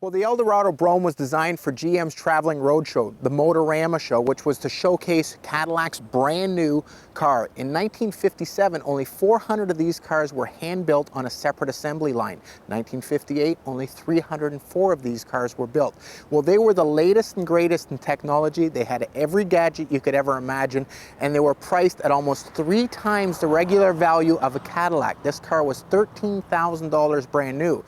Well, the Eldorado Brougham was designed for GM's traveling road show, the Motorama show, which was to showcase Cadillac's brand new car. In 1957, only 400 of these cars were hand-built on a separate assembly line. 1958, only 304 of these cars were built. Well, they were the latest and greatest in technology. They had every gadget you could ever imagine, and they were priced at almost 3 times the regular value of a Cadillac. This car was $13,000 brand new.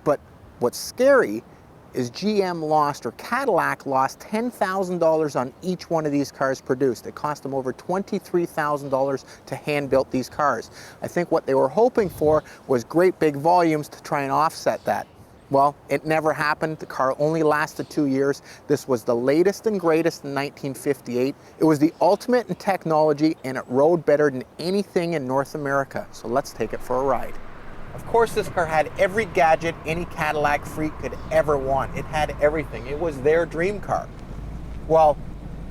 But what's scary is GM lost, or Cadillac lost, $10,000 on each one of these cars produced. It cost them over $23,000 to hand-build these cars. I think what they were hoping for was great big volumes to try and offset that. Well, it never happened. The car only lasted 2 years. This was the latest and greatest in 1958. It was the ultimate in technology, and it rode better than anything in North America. So let's take it for a ride. Of course, this car had every gadget any Cadillac freak could ever want. It had everything. It was their dream car. Well,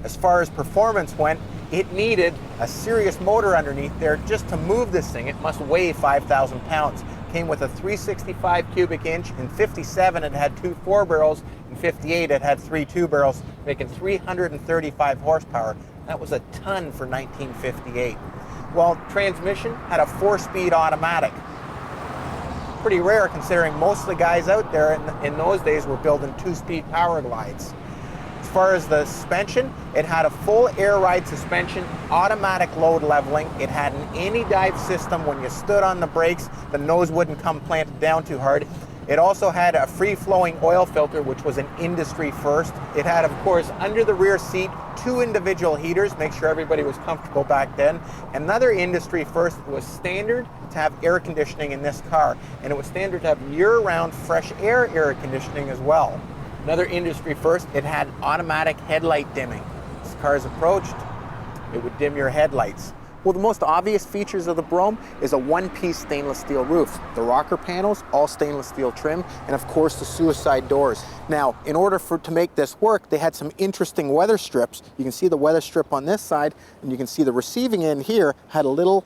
as far as performance went, it needed a serious motor underneath there just to move this thing. It must weigh 5,000 pounds. Came with a 365 cubic inch. In 57, it had 2 4-barrels. In 58, it had 3 2-barrels, making 335 horsepower. That was a ton for 1958. Well, transmission had a 4-speed automatic. Pretty rare considering most of the guys out there in those days were building 2-speed power glides. As far as the suspension, it had a full air ride suspension, automatic load leveling. It had an anti-dive system. When you stood on the brakes, the nose wouldn't come planted down too hard. It also had a free-flowing oil filter, which was an industry first. It had, of course, under the rear seat, 2 individual heaters, make sure everybody was comfortable back then. Another industry first, it was standard to have air conditioning in this car, and it was standard to have year-round fresh air conditioning as well. Another industry first, it had automatic headlight dimming. As cars approached, it would dim your headlights. Well, the most obvious features of the Brougham is a one-piece stainless steel roof. The rocker panels, all stainless steel trim, and of course the suicide doors. Now, in order to make this work, they had some interesting weather strips. You can see the weather strip on this side, and you can see the receiving end here had a little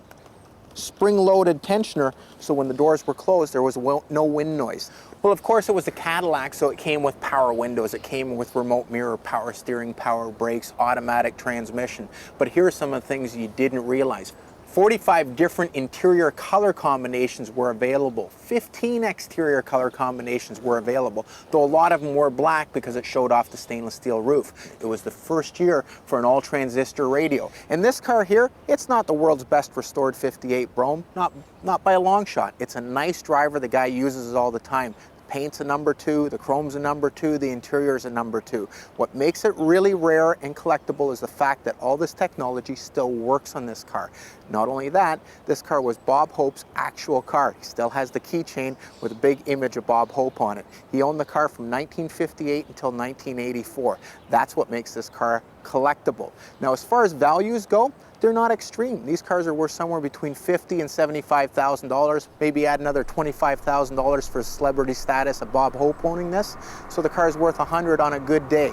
spring-loaded tensioner, so when the doors were closed, there was no wind noise. Well, of course, it was a Cadillac, so it came with power windows, it came with remote mirror, power steering, power brakes, automatic transmission. But here are some of the things you didn't realize. 45 different interior color combinations were available. 15 exterior color combinations were available, though a lot of them were black because it showed off the stainless steel roof. It was the first year for an all-transistor radio. And this car here, it's not the world's best restored 58 Brougham, not by a long shot. It's a nice driver. The guy uses it all the time. Paint's a number 2, the chrome's a number 2, the interior's a number 2. What makes it really rare and collectible is the fact that all this technology still works on this car. Not only that, this car was Bob Hope's actual car. He still has the keychain with a big image of Bob Hope on it. He owned the car from 1958 until 1984. That's what makes this car collectible. Now, as far as values go, they're not extreme. These cars are worth somewhere between $50,000 and $75,000. Maybe add another $25,000 for celebrity status of Bob Hope owning this. So the car's worth $100,000 on a good day.